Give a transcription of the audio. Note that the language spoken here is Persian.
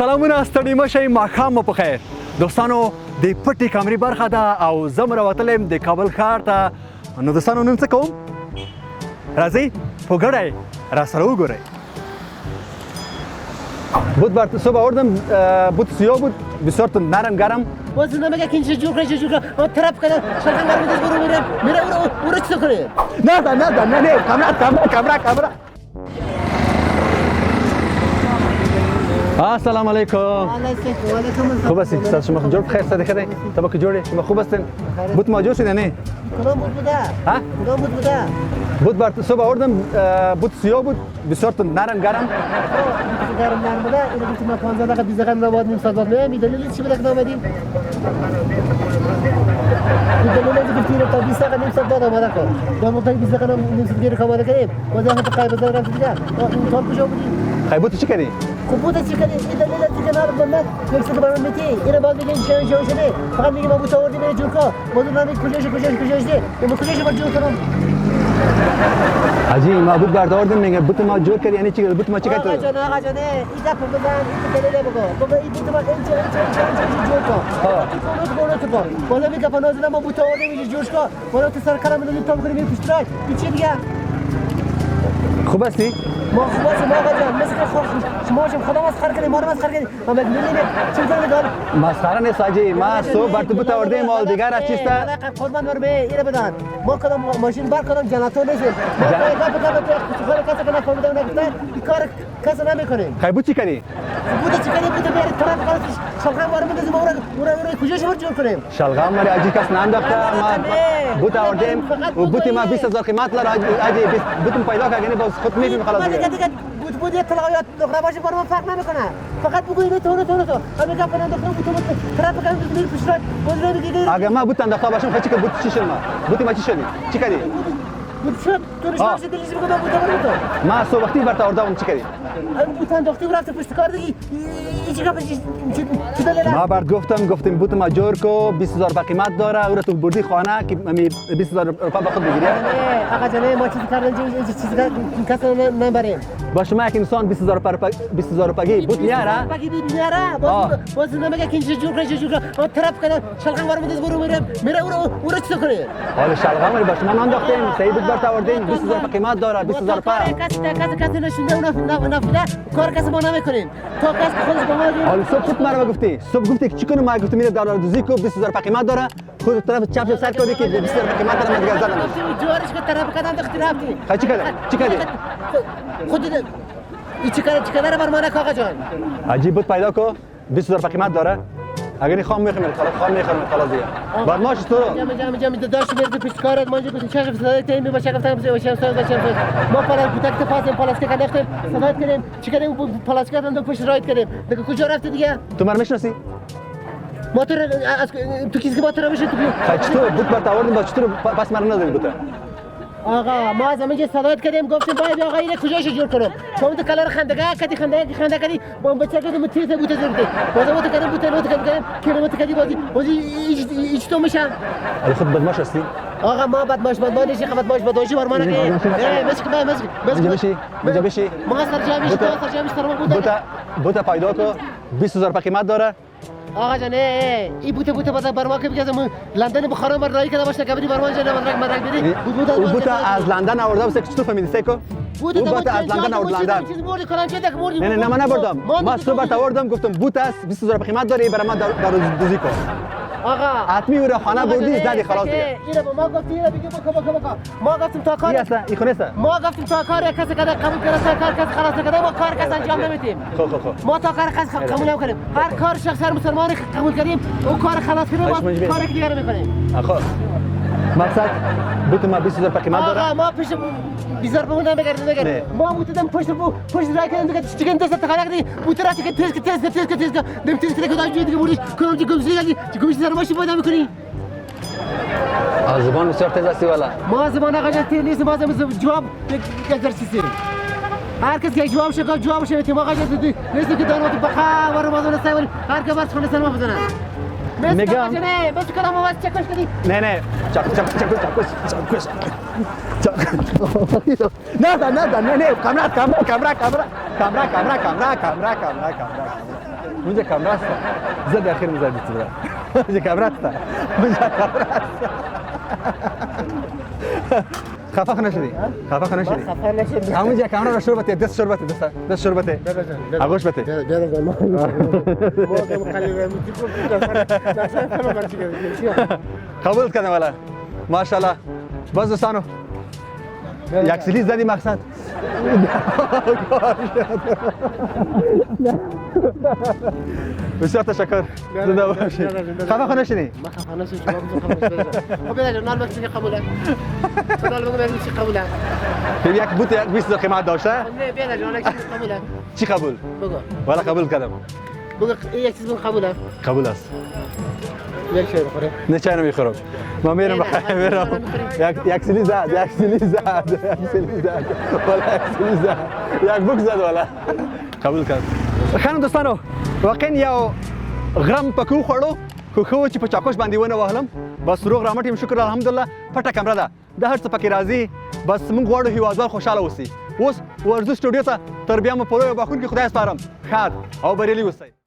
سلامونه ستړي مشئ ماښام مو په خیر دوستانو د پټې کامرې برخه ده او زه م راوتلی یم د کابل ښار ته نو دوستانو نن څه کوم راځئ په ګډه یې راسره وګورئ بود بر صبح آوردم بود سیاه بود بسیار نرم گرم باز نمیگه که اینجا جور کنه طرف کنه شلخن برمی دست برو میره او رو چطور کنه نه کامرا السلام علیکم خوب هستید سلام شما جور بخیر صد خیر تبا که جوری شما خوب هستین بود ما جور شد نه کدام بود بوده ها کدام بود بوده بود بر صبح آوردم بود سیاه بود بسیار نرم گرم گرم بوده اینو گفتم ما 15 دقیقه 20 دقیقه نباید نیم ساعت بعد میدونید چی بوده که اومدیم میدونید گفتین تا 20 دقیقه نیم ساعت بعد اومده کار ما تا 20 دقیقه نیم ساعت دیگه کار کردیم ما ذهن تو قایب دارم دیگه این کار کجا بودی خیبوت چی کردی خوبه چی کردی این دلیل دیگه نرم من یک ساعت برام میتی اینو باز میگین چه شده فقط میگم ما بود آوردیم به جور کار ما نمیگیم کجاش دی ما کجاش با جور کنم حاجی ما بود بر آوردیم میگه بود ما جور کردی یعنی چی بود ما چی کردی آقا جان اینجا پول بزن این دلیل بگو این بود ما این جور کار تو بالا میگه پناه ما بود آوردیم اینجا جورش کار بالا تو سر کلام میدونیم تا میکنیم پیش راه این چی دیگه خوب هستی ما خوب هستیم آقا جان مثل که شما خدا مسخره کنیم ما رو مسخره کنیم ما میدونیم چی کنیم دار مسخره نیست حاجی ما صبح بر تو بود آوردیم مال دیگر از چیستا قربان برم اینو بدن ما کدام ماشین بر کدام جناتور نیستیم ما کار کسی که نفهمیده نگفته این کار کسی نمیکنیم خیبوت چی کردی بود چی کنیم بود میاره طرف کارش شلغم وارد میذاریم اون کجاش ور جور کنیم شلغم مری حاجی کس نانداخته ما بود آوردیم و بود ما 20000 قیمت لر حاجی بود پیدا کردن باز خود میبینیم خلاص دیگه بود اطلاعات نقره‌باش برام فرق نمیکنه فقط بگو اینو تو همین گپ کنم بود طرف کنم میره پیش راه بود دیگه اگه ما بود انداخته باشم خیلی که بود چی شد ما چی شدی چی کردی بود شد تو نشون دلیلی بگو بود ما صبح وقتی بر آوردم چی کردی بود انداختی و رفت پشت کار دیگه این چیکار چی دلیل ما بر گفتم بود ما جور کو 20000 قیمت داره او رو تو بردی خانه که 20000 روپیه با خود بگیری آقا جان ما چیزی کردن چیزی کسا نبریم با شما یک انسان 20000 روپیه بود میاره باز نمیگه که اینجا جور کنه طرف کنه شلغم وارد دست برو میره او رو چطور کنه حالا شلغم رو با شما نانداختیم سعید بود بر آوردیم 20000 قیمت داره 20000 روپیه کسی نشونده اون نفیده کار کسی ما نمیکنیم تا کسی خودش با ما حالا صبح مرا گفتی که چی کنم ما گفتم میره دلار دوزی کو 20000 قیمت داره خود طرف چپ سر کردی که 20000 قیمت داره دیگه زدم جوارش که طرف کردن اخترافتی چی کردی خود این چی کاره بر ما نک آقا جان عجیب بود پیدا کو 20000 قیمت داره اگر این خام میخوام خلاص دیگه بعد ماش تو جام داشت میرد پیش کارت ما گفتیم چه صدای تیم باشه گفتم ما پلاستیک پاسیم پلاستیک انداختیم صدات کردیم چی کردیم پلاستیک انداختیم پشت رایت کردیم دیگه کجا رفت دیگه تو من میشناسی ما تو کسی که با تو میشه تو چطور بود بر آوردیم با چطور پس مرا ندادی بود آقا ما از همینجا صدات کردیم گفتیم باید آقا اینو کجاش جور کنم شما تو کلار خندگاه کردی با بچه کردیم تیز بود زرده بازم تو کردیم کلمات کردی بازی هیچ تو میشم ولی خود بدماش هستی آقا ما بدماش بدماشی بر من که مشی بشی ما سرجامیش ترما بود پیدا کو 20000 قیمت داره آقا جان این بوته بر ما که بگم لندن بخارا بر رای کرده باشه کبری برمان جان مرگ بدی بود از لندن آورده بود چطور فهمیدی سیکو بود از لندن آورد چیزی مورد کلام چه دک مورد نه من نبردم ما صبح آوردم گفتم بود است 20000 قیمت داره برای ما در دوزی کو آقا حتمی او را خانه بردی زدی خلاص دیگه اینو ما گفتیم اینو بگیم بکا ما گفتیم تا کار این خونه است ما گفتیم تا کار کسی کده قبول کرده کار کسی خلاص کرده ما کار کس انجام نمیدیم خب ما تا کار کس قبول نمیکنیم هر کار شخص مسلمان قبول کردیم اون کار خلاص کنیم ما کار دیگه نمیکنیم خب مقصد بود ما 20000 قیمت داره آقا ما پیش بیزار بمون نمیگردیم ما بودیم پشت رای کردیم دیگه چیکن دست تخاله کردیم بود را که تست دم تست که داشت دیگه بودی کنم دیگه گوشی سر ماشین پیدا میکنی زبان بسیار تیز هستی والا ما زبان آقا تیز نیست ما جواب اگزرسیسی هر کس که جوابش میتیم آقا نیست که دانو بخا و رمضان سوال هر که بس خونه سلام بزنه میگم نه بس کلام آواز چکش کردی نه نه چاکوش نه کامرا اونجا کامرا است زد اخیر مزد بتره اونجا کامرا است خفه نشدی خفه نشدی خفه نشدی همونجا کامرا رو شربت دست شربت آغوش بته قبول کردم والا ماشاءالله باز دوستانو یک سیلی زدی مقصد بسیار تشکر زنده باشی خفه نشدی ما خفه نشدی خب بیاد نال بس قبوله نال بگو چی قبوله یک بوت 20 قیمت داشته نه بیاد جان چی قبوله چی قبول بگو والا قبول کردم بگو یک چیز قبوله قبول است یک شی بخوره نه چای نمیخورم ما میرم بخیر میرم یک سیلی زد والا یک سیلی زد یک بوک زد والا قبول کرد خانم دوستانو واقعا یو غرم پکو خوړو خو خو چې په چاکوش باندې ونه وهلم بس روغ رامټ شکر الحمدلله پټه کمره ده د هر څه پکې راځي بس موږ غواړو هیوادوال خوشاله اوسي اوس ورزش سټوډیو ته تر بیا مو پوره بخون کې خدای سپارم خاد او بریلی اوسئ